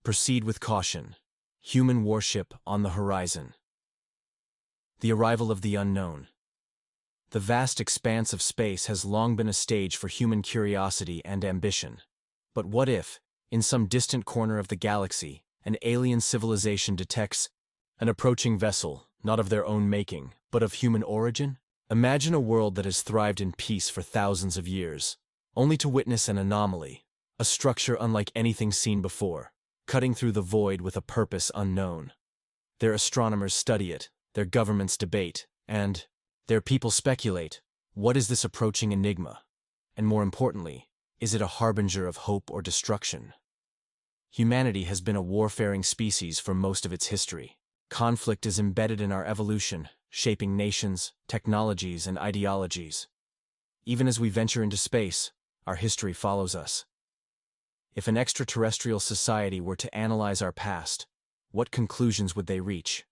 Proceed with caution. Human warship on the horizon. The arrival of the unknown. The vast expanse of space has long been a stage for human curiosity and ambition. But what if, in some distant corner of the galaxy, an alien civilization detects an approaching vessel, not of their own making, but of human origin? Imagine a world that has thrived in peace for thousands of years, only to witness an anomaly, a structure unlike anything seen before, cutting through the void with a purpose unknown. Their astronomers study it, their governments debate, and their people speculate, what is this approaching enigma? And more importantly, is it a harbinger of hope or destruction? Humanity has been a warfaring species for most of its history. Conflict is embedded in our evolution, shaping nations, technologies, and ideologies. Even as we venture into space, our history follows us. If an extraterrestrial society were to analyze our past, what conclusions would they reach?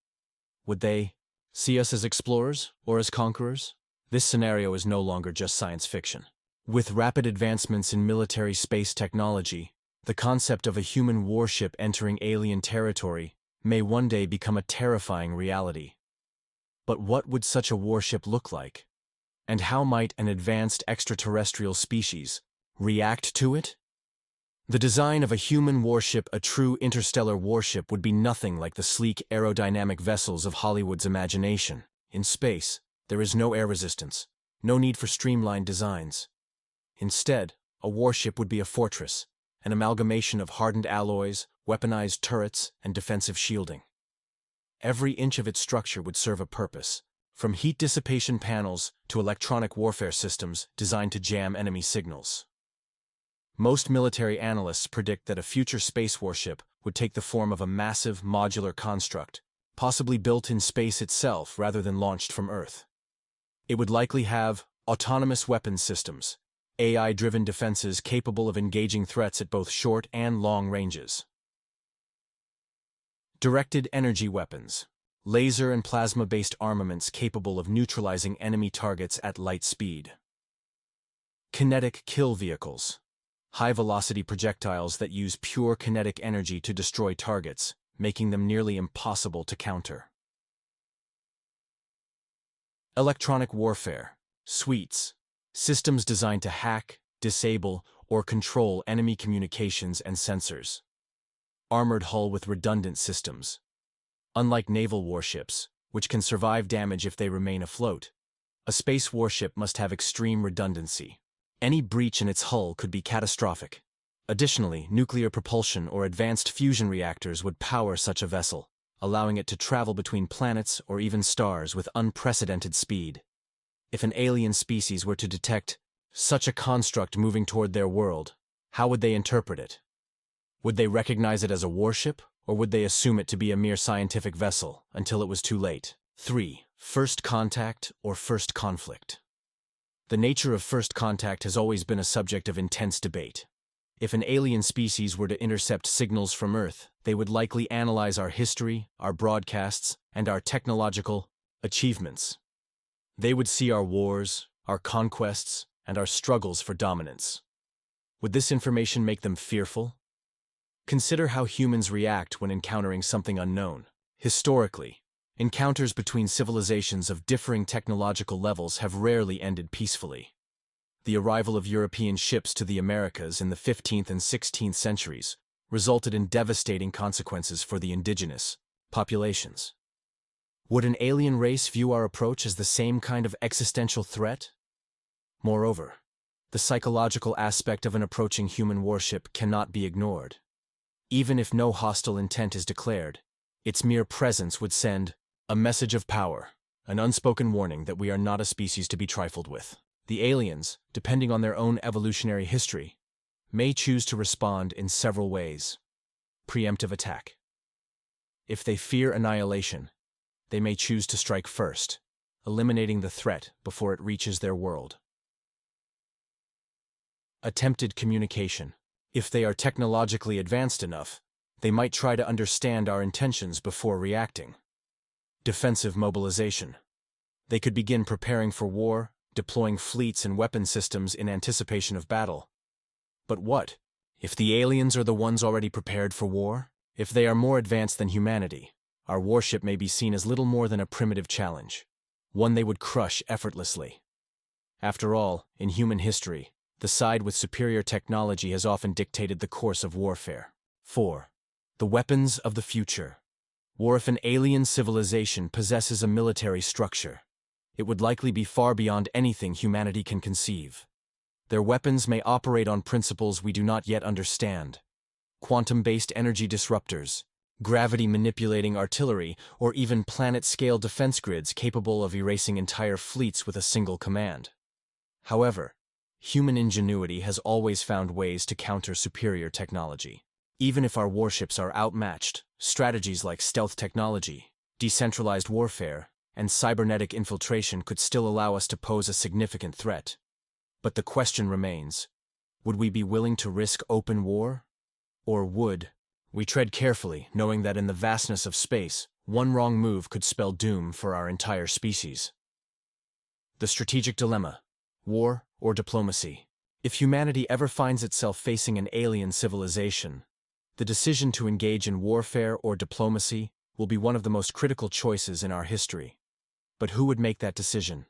Would they see us as explorers or as conquerors? This scenario is no longer just science fiction. With rapid advancements in military space technology, the concept of a human warship entering alien territory may one day become a terrifying reality. But what would such a warship look like? And how might an advanced extraterrestrial species react to it? The design of a human warship, a true interstellar warship, would be nothing like the sleek aerodynamic vessels of Hollywood's imagination. In space, there is no air resistance, no need for streamlined designs. Instead, a warship would be a fortress, an amalgamation of hardened alloys, weaponized turrets, and defensive shielding. Every inch of its structure would serve a purpose, from heat dissipation panels to electronic warfare systems designed to jam enemy signals. Most military analysts predict that a future space warship would take the form of a massive modular construct, possibly built in space itself rather than launched from Earth. It would likely have autonomous weapons systems, AI-driven defenses capable of engaging threats at both short and long ranges. Directed energy weapons, laser and plasma-based armaments capable of neutralizing enemy targets at light speed. Kinetic kill vehicles, high-velocity projectiles that use pure kinetic energy to destroy targets, making them nearly impossible to counter. Electronic warfare, suites, systems designed to hack, disable, or control enemy communications and sensors. Armored hull with redundant systems. Unlike naval warships, which can survive damage if they remain afloat, a space warship must have extreme redundancy. Any breach in its hull could be catastrophic. Additionally, nuclear propulsion or advanced fusion reactors would power such a vessel, allowing it to travel between planets or even stars with unprecedented speed. If an alien species were to detect such a construct moving toward their world, how would they interpret it? Would they recognize it as a warship, or would they assume it to be a mere scientific vessel until it was too late? 3. First contact or first conflict. The nature of first contact has always been a subject of intense debate. If an alien species were to intercept signals from Earth, they would likely analyze our history, our broadcasts, and our technological achievements. They would see our wars, our conquests, and our struggles for dominance. Would this information make them fearful? Consider how humans react when encountering something unknown. Historically, encounters between civilizations of differing technological levels have rarely ended peacefully. The arrival of European ships to the Americas in the 15th and 16th centuries resulted in devastating consequences for the indigenous populations. Would an alien race view our approach as the same kind of existential threat? Moreover, the psychological aspect of an approaching human warship cannot be ignored. Even if no hostile intent is declared, its mere presence would send a message of power, an unspoken warning that we are not a species to be trifled with. The aliens, depending on their own evolutionary history, may choose to respond in several ways. Preemptive attack. If they fear annihilation, they may choose to strike first, eliminating the threat before it reaches their world. Attempted communication. If they are technologically advanced enough, they might try to understand our intentions before reacting. Defensive mobilization. They could begin preparing for war, deploying fleets and weapon systems in anticipation of battle. But what if the aliens are the ones already prepared for war? If they are more advanced than humanity, our warship may be seen as little more than a primitive challenge, one they would crush effortlessly. After all, in human history, the side with superior technology has often dictated the course of warfare. 4. The weapons of the future. War. If an alien civilization possesses a military structure, it would likely be far beyond anything humanity can conceive. Their weapons may operate on principles we do not yet understand. Quantum-based energy disruptors, gravity-manipulating artillery, or even planet-scale defense grids capable of erasing entire fleets with a single command. However, human ingenuity has always found ways to counter superior technology. Even if our warships are outmatched, strategies like stealth technology, decentralized warfare, and cybernetic infiltration could still allow us to pose a significant threat. But the question remains, would we be willing to risk open war? Or would we tread carefully, knowing that in the vastness of space, one wrong move could spell doom for our entire species? The strategic dilemma: war or diplomacy. If humanity ever finds itself facing an alien civilization, the decision to engage in warfare or diplomacy will be one of the most critical choices in our history. But who would make that decision?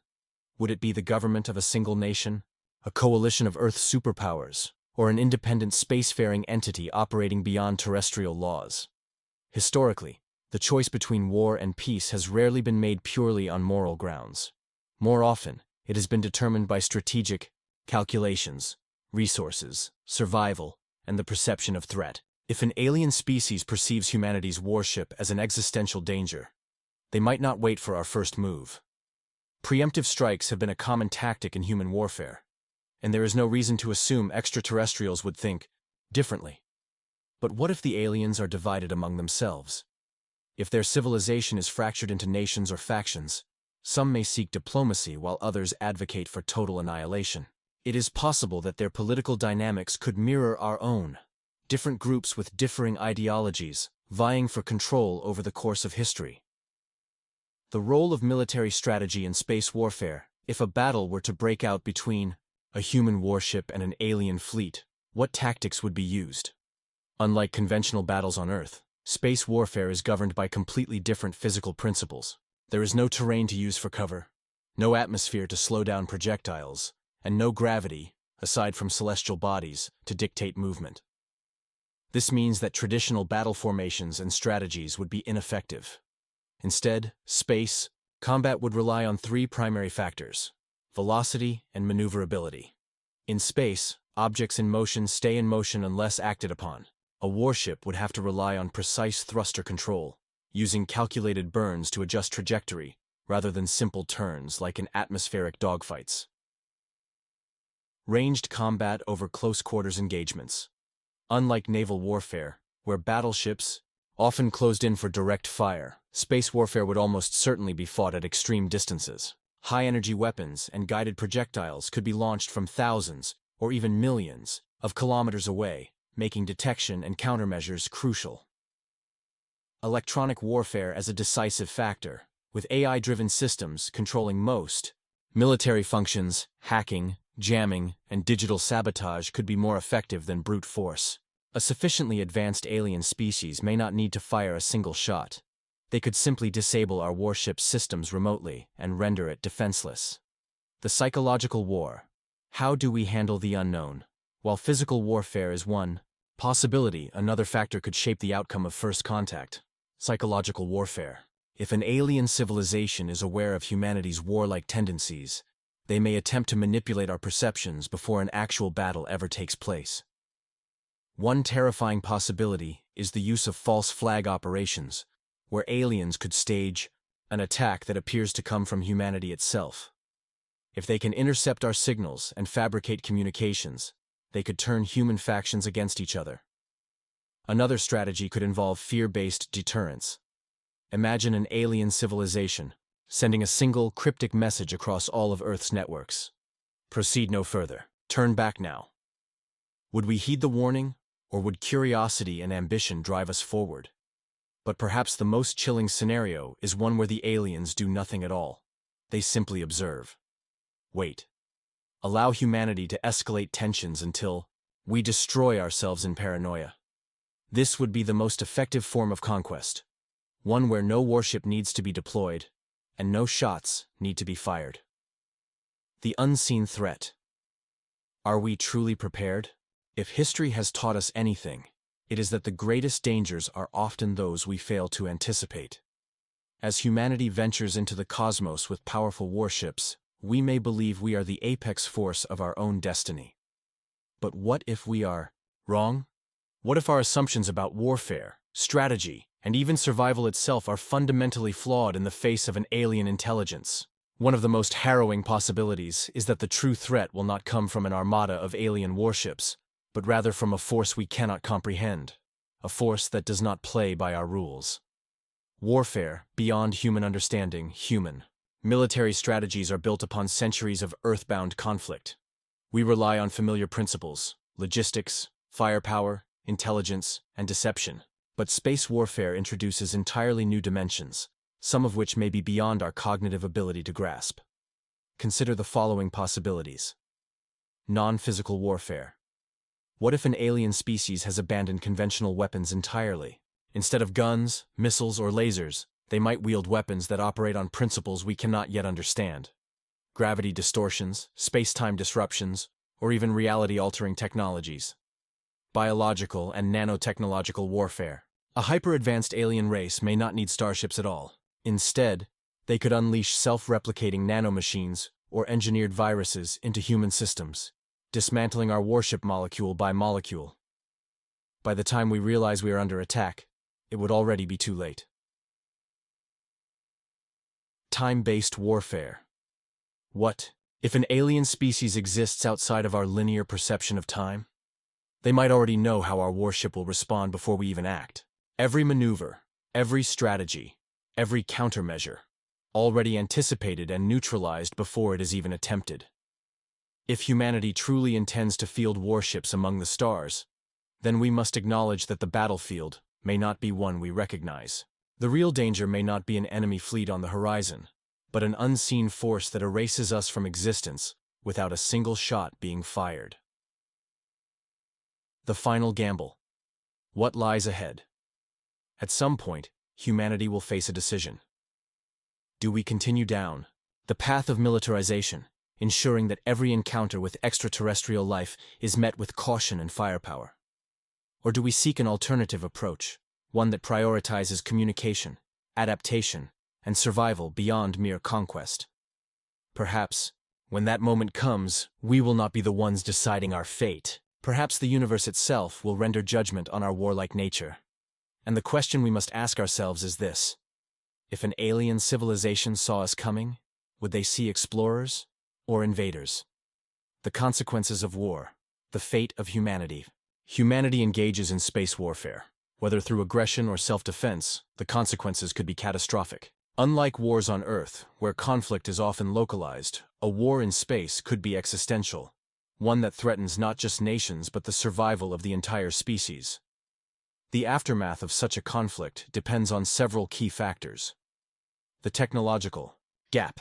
Would it be the government of a single nation, a coalition of Earth's superpowers, or an independent spacefaring entity operating beyond terrestrial laws? Historically, the choice between war and peace has rarely been made purely on moral grounds. More often, it has been determined by strategic calculations, resources, survival, and the perception of threat. If an alien species perceives humanity's warship as an existential danger, they might not wait for our first move. Preemptive strikes have been a common tactic in human warfare, and there is no reason to assume extraterrestrials would think differently. But what if the aliens are divided among themselves? If their civilization is fractured into nations or factions, some may seek diplomacy while others advocate for total annihilation. It is possible that their political dynamics could mirror our own, different groups with differing ideologies, vying for control over the course of history. The role of military strategy in space warfare. If a battle were to break out between a human warship and an alien fleet, what tactics would be used? Unlike conventional battles on Earth, space warfare is governed by completely different physical principles. There is no terrain to use for cover, no atmosphere to slow down projectiles, and no gravity, aside from celestial bodies, to dictate movement. This means that traditional battle formations and strategies would be ineffective. Instead, space combat would rely on three primary factors: velocity and maneuverability. In space, objects in motion stay in motion unless acted upon. A warship would have to rely on precise thruster control, using calculated burns to adjust trajectory, rather than simple turns like in atmospheric dogfights. Ranged combat over close-quarters engagements. Unlike naval warfare, where battleships often closed in for direct fire, space warfare would almost certainly be fought at extreme distances. High-energy weapons and guided projectiles could be launched from thousands, or even millions, of kilometers away, making detection and countermeasures crucial. Electronic warfare as a decisive factor, with AI-driven systems controlling most military functions. Hacking, jamming, and digital sabotage could be more effective than brute force. A sufficiently advanced alien species may not need to fire a single shot. They could simply disable our warship's systems remotely and render it defenseless. The psychological war. How do we handle the unknown? While physical warfare is one possibility, another factor could shape the outcome of first contact: psychological warfare. If an alien civilization is aware of humanity's warlike tendencies, they may attempt to manipulate our perceptions before an actual battle ever takes place. One terrifying possibility is the use of false flag operations, where aliens could stage an attack that appears to come from humanity itself. If they can intercept our signals and fabricate communications, they could turn human factions against each other. Another strategy could involve fear-based deterrence. Imagine an alien civilization sending a single cryptic message across all of Earth's networks: proceed no further. Turn back now. Would we heed the warning, or would curiosity and ambition drive us forward? But perhaps the most chilling scenario is one where the aliens do nothing at all. They simply observe. Wait. Allow humanity to escalate tensions until we destroy ourselves in paranoia. This would be the most effective form of conquest, one where no warship needs to be deployed, and no shots need to be fired. The unseen threat. Are we truly prepared? If history has taught us anything, it is that the greatest dangers are often those we fail to anticipate. As humanity ventures into the cosmos with powerful warships, we may believe we are the apex force of our own destiny. But what if we are wrong? What if our assumptions about warfare, strategy, and even survival itself are fundamentally flawed in the face of an alien intelligence? One of the most harrowing possibilities is that the true threat will not come from an armada of alien warships, but rather from a force we cannot comprehend, a force that does not play by our rules. Warfare, beyond human understanding, human. Military strategies are built upon centuries of earthbound conflict. We rely on familiar principles: logistics, firepower, intelligence, and deception. But space warfare introduces entirely new dimensions, some of which may be beyond our cognitive ability to grasp. Consider the following possibilities. Non-physical warfare. What if an alien species has abandoned conventional weapons entirely? Instead of guns, missiles, or lasers, they might wield weapons that operate on principles we cannot yet understand. Gravity distortions, space-time disruptions, or even reality-altering technologies. Biological and nanotechnological warfare. A hyper-advanced alien race may not need starships at all. Instead, they could unleash self-replicating nanomachines or engineered viruses into human systems, dismantling our warship molecule by molecule. By the time we realize we are under attack, it would already be too late. Time-based warfare. What if an alien species exists outside of our linear perception of time? They might already know how our warship will respond before we even act. Every maneuver, every strategy, every countermeasure, already anticipated and neutralized before it is even attempted. If humanity truly intends to field warships among the stars, then we must acknowledge that the battlefield may not be one we recognize. The real danger may not be an enemy fleet on the horizon, but an unseen force that erases us from existence without a single shot being fired. The final gamble. What lies ahead? At some point, humanity will face a decision. Do we continue down the path of militarization, ensuring that every encounter with extraterrestrial life is met with caution and firepower? Or do we seek an alternative approach, one that prioritizes communication, adaptation, and survival beyond mere conquest? Perhaps, when that moment comes, we will not be the ones deciding our fate. Perhaps the universe itself will render judgment on our warlike nature. And the question we must ask ourselves is this: if an alien civilization saw us coming, would they see explorers or invaders? The consequences of war, the fate of humanity. Humanity engages in space warfare. Whether through aggression or self-defense, the consequences could be catastrophic. Unlike wars on Earth, where conflict is often localized, a war in space could be existential, one that threatens not just nations but the survival of the entire species. The aftermath of such a conflict depends on several key factors. The technological gap.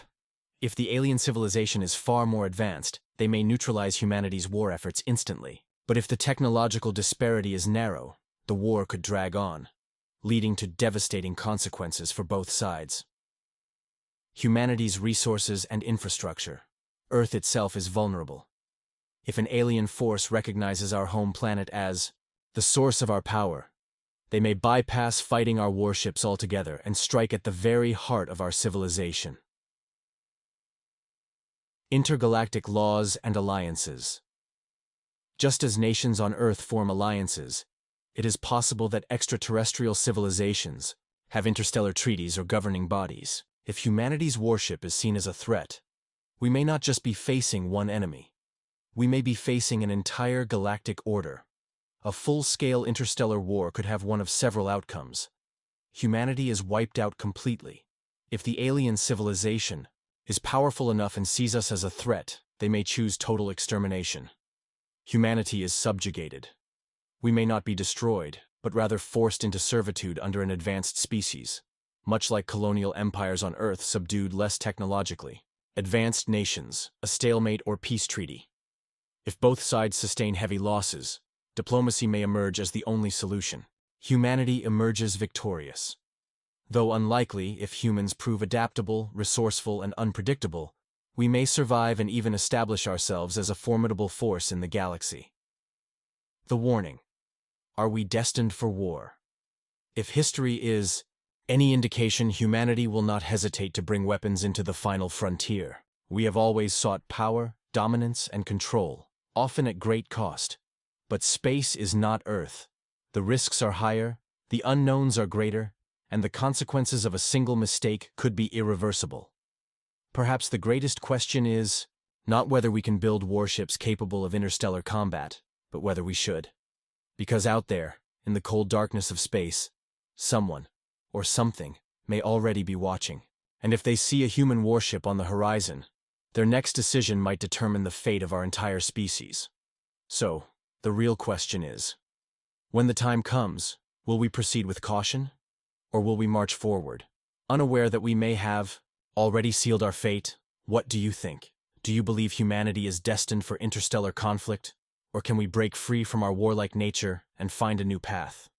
If the alien civilization is far more advanced, they may neutralize humanity's war efforts instantly. But if the technological disparity is narrow, the war could drag on, leading to devastating consequences for both sides. Humanity's resources and infrastructure. Earth itself is vulnerable. If an alien force recognizes our home planet as the source of our power, they may bypass fighting our warships altogether and strike at the very heart of our civilization. Intergalactic laws and alliances. Just as nations on Earth form alliances, it is possible that extraterrestrial civilizations have interstellar treaties or governing bodies. If humanity's warship is seen as a threat, we may not just be facing one enemy. We may be facing an entire galactic order. A full-scale interstellar war could have one of several outcomes. Humanity is wiped out completely. If the alien civilization is powerful enough and sees us as a threat, they may choose total extermination. Humanity is subjugated. We may not be destroyed, but rather forced into servitude under an advanced species, much like colonial empires on Earth subdued less technologically. Advanced nations, a stalemate or peace treaty. If both sides sustain heavy losses, diplomacy may emerge as the only solution. humanity emerges victorious. Though unlikely, if humans prove adaptable, resourceful, and unpredictable, we may survive and even establish ourselves as a formidable force in the galaxy. The warning. Are we destined for war? If history is any indication, humanity will not hesitate to bring weapons into the final frontier. We have always sought power, dominance, and control, often at great cost. But space is not Earth. The risks are higher, the unknowns are greater, and the consequences of a single mistake could be irreversible. Perhaps the greatest question is not whether we can build warships capable of interstellar combat, but whether we should. Because out there, in the cold darkness of space, someone, or something, may already be watching. And if they see a human warship on the horizon, their next decision might determine the fate of our entire species. So, the real question is, when the time comes, will we proceed with caution? Or will we march forward, unaware that we may have already sealed our fate? What do you think? Do you believe humanity is destined for interstellar conflict? Or can we break free from our warlike nature and find a new path?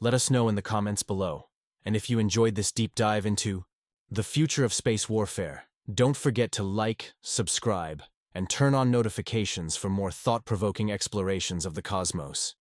Let us know in the comments below. And if you enjoyed this deep dive into the future of space warfare, don't forget to like, subscribe, and turn on notifications for more thought-provoking explorations of the cosmos.